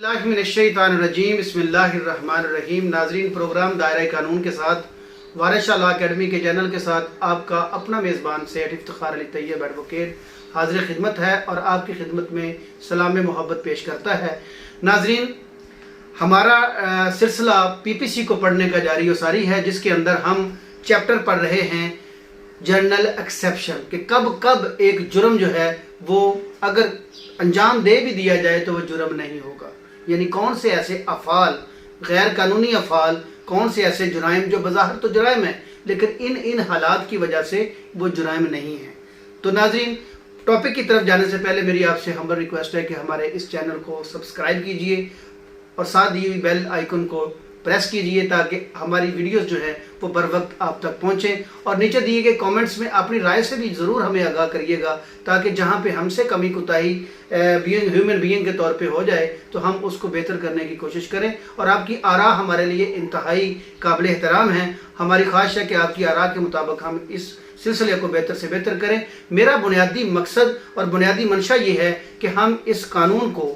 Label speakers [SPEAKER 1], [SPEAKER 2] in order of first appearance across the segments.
[SPEAKER 1] बिस्मिल्लाहिर्रहमानिर्रहीम बिस्मिल्लाहिर्रहमानिर्रहीम। नाजरीन, प्रोग्राम दायरा कानून के साथ वारिस शाह लॉ अकेडमी के चैनल के साथ आपका अपना मेज़बान सैयद इफ्तिखार अली तैयब एडवोकेट हाजिर खिदमत है और आपकी खिदमत में सलाम मोहब्बत पेश करता है। नाजरीन, हमारा सिलसिला पीपीसी को पढ़ने का जारी व सारी है, जिसके अंदर हम चैप्टर पढ़ रहे हैं जर्नल एक्सेप्शन कि कब एक जुर्म जो है वो अगर अंजाम दे भी दिया जाए तो वो जुर्म नहीं होगा। यानी कौन से ऐसे अफ़ाल, गैर कानूनी अफ़ाल, कौन से ऐसे जुराइम जो बज़ाहिर तो जुराइम है लेकिन इन हालात की वजह से वो जुराइम नहीं है। तो नाज़रीन, टॉपिक की तरफ जाने से पहले मेरी आपसे हम्बल रिक्वेस्ट है कि हमारे इस चैनल को सब्सक्राइब कीजिए और साथ दी हुई बेल आइकन को प्रेस कीजिए ताकि हमारी वीडियोस जो है वो बर वक्त आप तक पहुँचें। और नीचे दिए गए कमेंट्स में अपनी राय से भी ज़रूर हमें आगाह करिएगा ताकि जहाँ पे हमसे कमी कोताही ह्यूमन बीइंग के तौर पे हो जाए तो हम उसको बेहतर करने की कोशिश करें। और आपकी आरा हमारे लिए इंतहाई काबिल एहतराम है। हमारी ख्वाहिश है कि आपकी आरा के मुताबिक हम इस सिलसिले को बेहतर से बेहतर करें। मेरा बुनियादी मकसद और बुनियादी मंशा ये है कि हम इस कानून को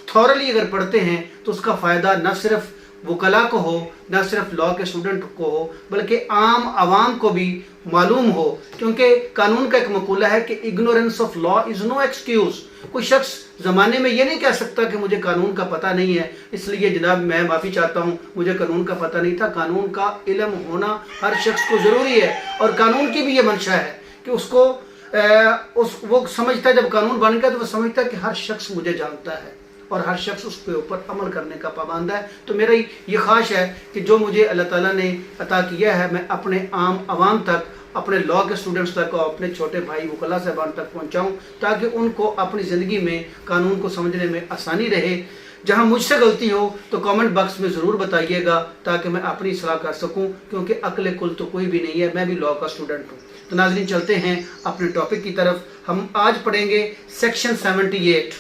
[SPEAKER 1] थॉरली अगर पढ़ते हैं तो उसका फ़ायदा न सिर्फ वकला को हो, न सिर्फ लॉ के स्टूडेंट को हो, बल्कि आम आवाम को भी मालूम हो। क्योंकि कानून का एक मकूला है कि ignorance of law is no excuse. कोई शख्स ज़माने में ये नहीं कह सकता कि मुझे कानून का पता नहीं है, इसलिए जनाब मैं माफ़ी चाहता हूँ, मुझे कानून का पता नहीं था। कानून का इल्म होना हर शख्स को ज़रूरी है और कानून की भी ये मंशा है कि उसको वो समझता है, जब कानून बन गया तो वो समझता है कि हर शख्स मुझे जानता है और हर शख्स उसके ऊपर अमल करने का पाबंद है। तो मेरा ये ख्वाहिश है कि जो मुझे अल्लाह ताला ने अता किया है मैं अपने आम आवाम तक, अपने लॉ के स्टूडेंट्स तक और अपने छोटे भाई वकला साहबान तक पहुंचाऊं ताकि उनको अपनी ज़िंदगी में कानून को समझने में आसानी रहे। जहां मुझसे गलती हो तो कमेंट बॉक्स में ज़रूर बताइएगा ताकि मैं अपनी इस्लाह कर सकूं, क्योंकि अक्ल कुल तो कोई भी नहीं है, मैं भी लॉ का स्टूडेंट हूँ। तो नाज़रीन, चलते हैं अपने टॉपिक की तरफ। हम आज पढ़ेंगे section 78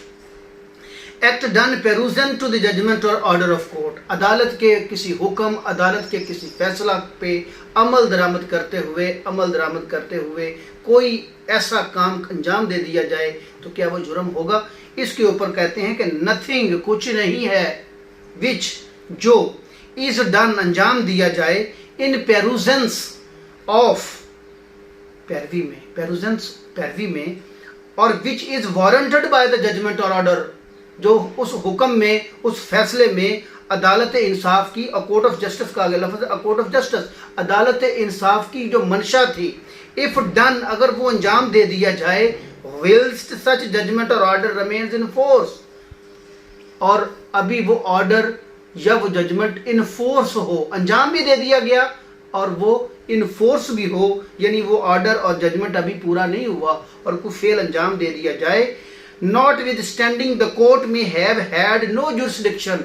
[SPEAKER 1] act done pursuant to the judgment और ऑर्डर ऑफ कोर्ट। अदालत के किसी हुक्म, अदालत के किसी फैसला पे अमल दरामद करते हुए कोई ऐसा काम अंजाम दे दिया जाए तो क्या वो जुर्म होगा। इसके ऊपर कहते हैं कि नथिंग, कुछ नहीं है, विच, जो, इज डन, अंजाम दिया जाए, इन पेरूजेंस ऑफ, पैरवी में, और which is warranted by the judgment और ऑर्डर, जो उस हुक्म में, उस फैसले में अदालत इंसाफ की, कोर्ट ऑफ जस्टिस का आगे लफ्ज़ कोर्ट ऑफ जस्टिस, अदालत इंसाफ की जो मंशा थी, इफ़ डन, अगर वो अंजाम दे दिया जाए, whilst सच जजमेंट और ऑर्डर remains in force, और अभी वो ऑर्डर या वो जजमेंट इन फोर्स हो, अंजाम भी दे दिया गया और वो इन फोर्स भी हो, यानी वो ऑर्डर और जजमेंट अभी पूरा नहीं हुआ और कोई फेल अंजाम दे दिया जाए। Notwithstanding the court may have had no jurisdiction,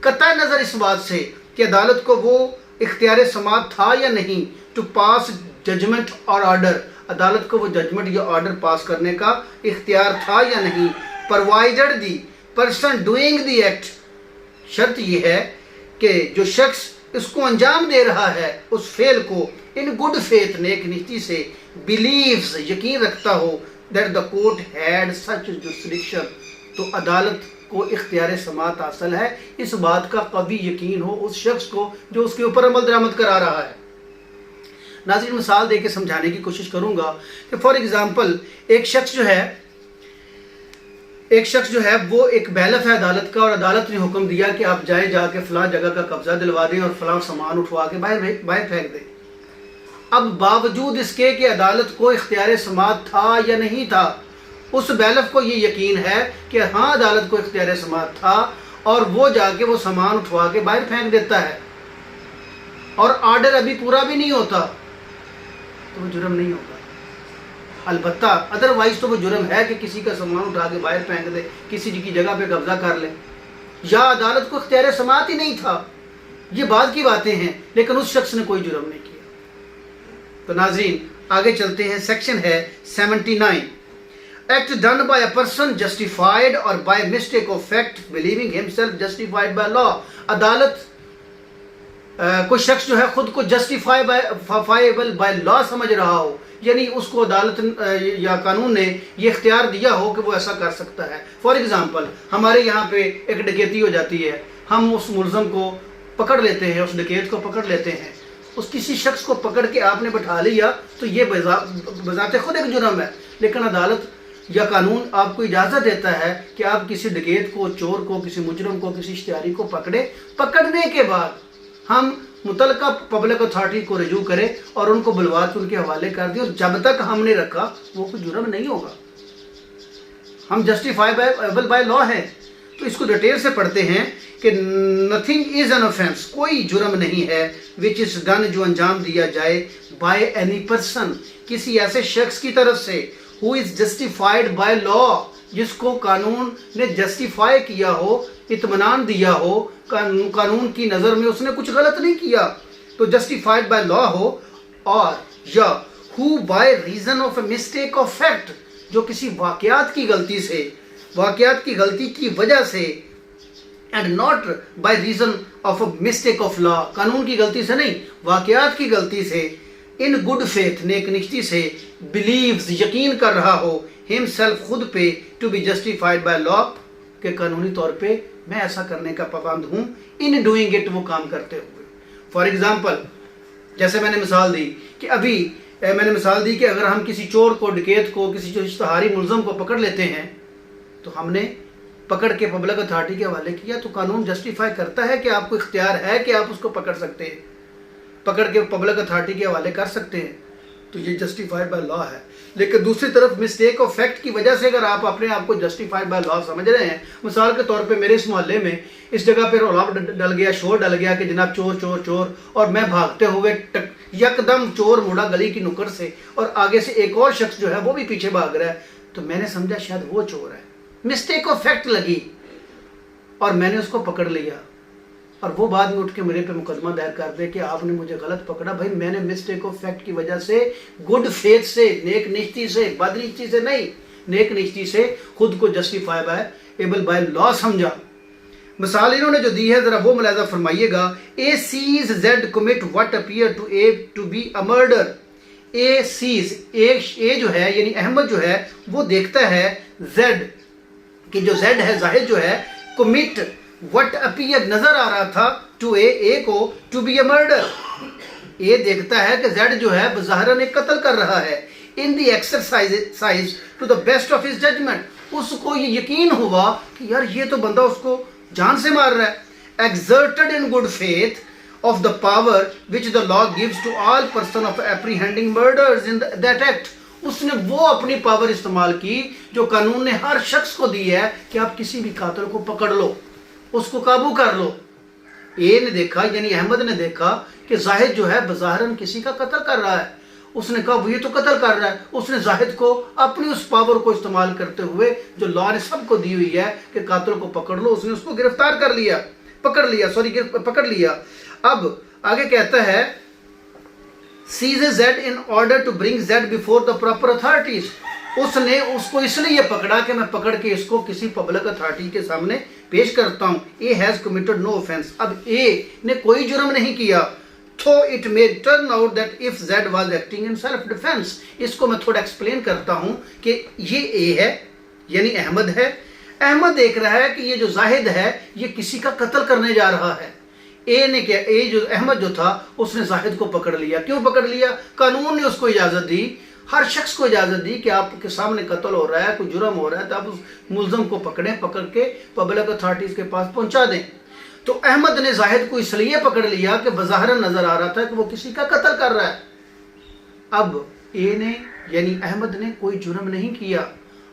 [SPEAKER 1] कतई नज़र इस बात से कि अदालत को वो इख्तियार समात था या नहीं, टू पास जजमेंट और ऑर्डर, अदालत को वो जजमेंट या ऑर्डर पास करने का इख्तियार था या नहीं, provided the person doing the act, शर्त ये है कि जो शख्स इसको अंजाम दे रहा है उस फेल को इन गुड फेथ, नेक नीति से, बिलीव्स, यकीन रखता हो that the court had such jurisdiction, तो अदालत को इख्तियार समात हासिल है, इस बात का कभी यकीन हो उस शख्स को जो उसके ऊपर अमल दरामद करा रहा है। नाज़रीन, मिसाल दे के समझाने की कोशिश करूंगा कि फॉर एग्जांपल एक शख्स जो है वो एक बैलफ है अदालत का, और अदालत ने हुक्म दिया कि आप जाके फलां जगह का कब्जा दिलवा दें और फलां सामान उठवा के बाहर फेंक दें। अब बावजूद इसके कि अदालत को इख्तियार समात था या नहीं था, उस बैलफ को ये यकीन है कि हाँ अदालत को इख्तियार समात था और वो जाके वो सामान उठवा के बाहर फेंक देता है और ऑर्डर अभी पूरा भी नहीं होता, तो वो जुर्म नहीं होगा। अलबत्ता अदरवाइज तो वो जुर्म है कि किसी का सामान उठा के बाहर फेंक दे, किसी की जगह पे कब्जा कर ले, या अदालत को इख्तियार समात ही नहीं था। ये बाद की बातें हैं, लेकिन उस शख्स ने कोई जुर्म नहीं किया। तो नाजरीन, आगे चलते हैं। सेक्शन है 79 act done by a person justified or by mistake of fact believing himself justified by law. अदालत कोई शख्स जो है खुद को जस्टिफाइबल बाय लॉ समझ रहा हो یعنی اس کو عدالت یا قانون نے یہ اختیار دیا ہو کہ وہ ایسا کر سکتا ہے. فار ایگزامپل ہمارے یہاں پہ ایک ڈکیتی ہو جاتی ہے، ہم اس ملزم کو پکڑ لیتے ہیں، اس ڈکیت کو پکڑ لیتے ہیں. اس کسی شخص کو پکڑ کے آپ نے بٹھا لیا تو یہ بذات خود ایک جرم ہے، لیکن عدالت یا قانون آپ کو اجازت دیتا ہے کہ آپ کسی ڈکیت کو، چور کو، کسی مجرم کو، کسی اشتہاری کو پکڑے. پکڑنے کے بعد ہم متعلقہ پبلک اتھارٹی کو رجوع کریں اور ان کو بلوا کے ان کے حوالے کر دیں، اور جب تک ہم نے رکھا وہ کوئی جرم نہیں ہوگا. ہم جسٹیفائبل بائی لا ہے. تو اس کو ڈیٹیل سے پڑھتے ہیں کہ نتھنگ از این offense، کوئی جرم نہیں ہے which is done، جو انجام دیا جائے by any person، کسی ایسے شخص کی طرف سے who is justified by law، جس کو قانون نے جسٹیفائی کیا ہو، اطمینان دیا ہو، قانون کی نظر میں اس نے کچھ غلط نہیں کیا تو جسٹیفائڈ بائی لا ہو، اور یا who by reason of a mistake of fact، جو کسی واقعات کی غلطی سے، واقعات کی غلطی کی وجہ سے، and not by reason of a mistake of law، قانون کی غلطی سے نہیں، واقعات کی غلطی سے، in good faith، نیک نشتی سے، believes، یقین کر رہا ہو، himself، خود پہ، to be justified by law، کہ قانونی طور پہ میں ایسا کرنے کا پابند ہوں، in doing it، وہ کام کرتے ہوئے. فار ایگزامپل جیسے میں نے مثال دی کہ ابھی میں نے مثال دی کہ اگر ہم کسی چور کو، ڈکیت کو، کسی جو اشتہاری ملزم کو پکڑ لیتے ہیں تو ہم نے پکڑ کے پبلک اتھارٹی کے حوالے کیا تو قانون جسٹیفائی کرتا ہے کہ آپ کو اختیار ہے کہ آپ اس کو پکڑ سکتے ہیں، پکڑ کے پبلک اتھارٹی کے حوالے کر سکتے ہیں، تو یہ جسٹیفائڈ بائی لا ہے. لیکن دوسری طرف مسٹیک آف فیکٹ کی وجہ سے اگر آپ اپنے آپ کو جسٹیفائڈ بائی لا سمجھ رہے ہیں، مثال کے طور پہ میرے اس محلے میں اس جگہ پہ رولا ڈل گیا، شور ڈل گیا کہ جناب چور چور چور، اور میں بھاگتے ہوئے یکدم چور مڑا گلی کی نکڑ سے، اور آگے سے ایک اور شخص جو ہے وہ بھی پیچھے بھاگ رہا ہے، تو میں نے سمجھا شاید وہ چور ہے، مسٹیک آف فیکٹ لگی اور میں نے اس کو پکڑ لیا، اور وہ بعد میں اٹھ کے میرے پہ مقدمہ دائر کر دے کہ آپ نے مجھے غلط پکڑا. بھائی میں نے مسٹیک آف فیکٹ کی وجہ سے، گڈ فیتھ سے، نیک نشتی سے، بد نشتی سے نہیں، نیک نشتی سے خود کو جسٹیفائبل بائی لا سمجھا. مثال انہوں نے جو دی ہے ذرا وہ ملاحظہ فرمائیے گا. A sees Z commit what appear to A to be a murder. A sees, A جو ہے یعنی احمد جو ہے وہ دیکھتا ہے زیڈ، کہ جو زیڈ ہے زاہد جو ہے، کمٹ وٹ اپیئر نظر آ رہا تھا، ٹو اے کو، ٹو بی اے مرڈر. اے دیکھتا ہے کہ زیڈ جو ہے بظاہراً ایک قتل کر رہا ہے. In the exercise to the best of his judgment, اس کو یہ یقین ہوا کہ یار یہ تو بندہ اس کو جان سے مار رہا ہے. Exerted in good faith of the power which the law gives to all person of apprehending murders in that act. اس نے وہ اپنی پاور استعمال کی جو قانون نے ہر شخص کو دی ہے کہ آپ کسی بھی قاتل کو پکڑ لو، اس کو قابو کر لو. اے نے دیکھا یعنی احمد نے دیکھا کہ زاہد جو ہے بظاہراً کسی کا قتل کر رہا ہے، اس نے کہا وہ یہ تو قتل کر رہا ہے. اس نے زاہد کو اپنی اس پاور کو استعمال کرتے ہوئے جو لا نے سب کو دی ہوئی ہے کہ قاتل کو پکڑ لو، اس نے اس کو گرفتار کر لیا، پکڑ لیا. اب آگے کہتا ہے seize Z in order to bring Z before the proper authorities. اس نے اس کو اس لیے پکڑا کہ میں پکڑ کے اس کو کسی پبلک اتھارٹی کے سامنے پیش کرتا ہوں. A has committed no offense. اب A نے کوئی جرم نہیں کیا. So it may turn out that if Z was acting in self defense. اس کو میں تھوڑا ایکسپلین کرتا ہوں کہ یہ A ہے یعنی احمد ہے. احمد دیکھ رہا ہے کہ یہ جو زاہد ہے یہ کسی کا قتل کرنے جا رہا ہے. اے نے کیا، اے جو احمد جو تھا اس نے زاہد کو پکڑ لیا. کیوں پکڑ لیا؟ قانون نے اس کو اجازت دی، ہر شخص کو اجازت دی کہ آپ کے سامنے قتل ہو رہا ہے، کوئی جرم ہو رہا ہے تو آپ اس ملزم کو پکڑیں، پکڑ کے پبلک اتھارٹیز کے پاس پہنچا دیں. تو احمد نے زاہد کو اس لیے پکڑ لیا کہ بظاہراً نظر آ رہا تھا کہ وہ کسی کا قتل کر رہا ہے. اب اے نے یعنی احمد نے کوئی جرم نہیں کیا،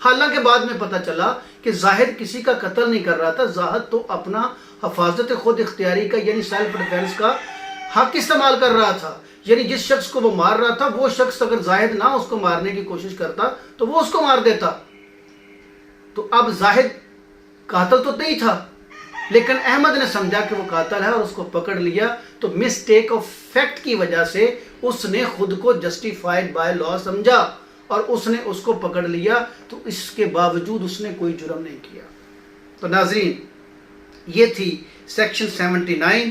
[SPEAKER 1] حالانکہ بعد میں پتہ چلا کہ زاہد کسی کا قتل نہیں کر رہا تھا. زاہد تو اپنا حفاظت خود اختیاری کا یعنی سیلف ڈیفینس کا حق استعمال کر رہا تھا. یعنی جس شخص کو وہ مار رہا تھا وہ شخص اگر زاہد نہ اس کو مارنے کی کوشش کرتا تو وہ اس کو مار دیتا. تو اب زاہد قاتل تو نہیں تھا لیکن احمد نے سمجھا کہ وہ قاتل ہے اور اس کو پکڑ لیا. تو مسٹیک آف فیکٹ کی وجہ سے اس نے خود کو جسٹیفائڈ بائی لا سمجھا اور اس نے اس کو پکڑ لیا. تو اس کے باوجود اس نے کوئی جرم نہیں کیا. تو ناظرین یہ تھی سیکشن 79.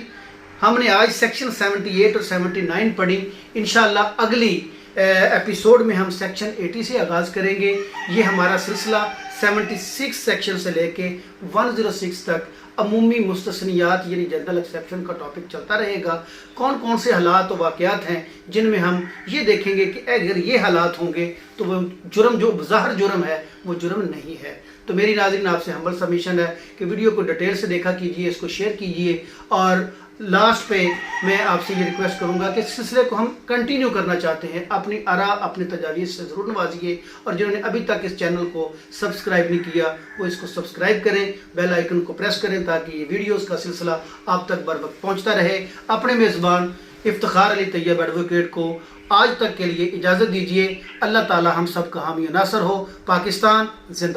[SPEAKER 1] ہم نے آج سیکشن 78 اور 79 پڑھی. انشاءاللہ اگلی एपिसोड में हम सेक्शन 80 से आगाज़ करेंगे। ये हमारा सिलसिला 76 सेक्शन से लेके 106 तक अमूमी मुस्तस्नियात यानी जनरल एक्सेप्शन का टॉपिक चलता रहेगा। कौन कौन से हालात और वाक़यात हैं जिनमें हम ये देखेंगे कि अगर ये हालात होंगे तो वो जुर्म जो ज़ाहिर जुर्म है वो जुर्म नहीं है। तो मेरी नाज़रीन आपसे हम्बल सबमिशन है कि वीडियो को डिटेल से देखा कीजिए, इसको शेयर कीजिए और लास्ट पे मैं आपसे ये रिक्वेस्ट करूंगा कि इस सिलसिले को हम कंटिन्यू करना चाहते हैं। अपनी आरा अपनी तजावीज़ से ज़रूर नवाजिए और जिन्होंने अभी तक इस चैनल को सब्सक्राइब नहीं किया वो इसको सब्सक्राइब करें, बेल आइकन को प्रेस करें ताकि ये वीडियोस का सिलसिला आप तक बर वक्त पहुँचता रहे। अपने मेज़बान इफ्तिखार अली तैयब एडवोकेट को आज तक के लिए इजाज़त दीजिए। अल्लाह ताला हम सब का हामी नासर हो। पाकिस्तान जिंदाबाद।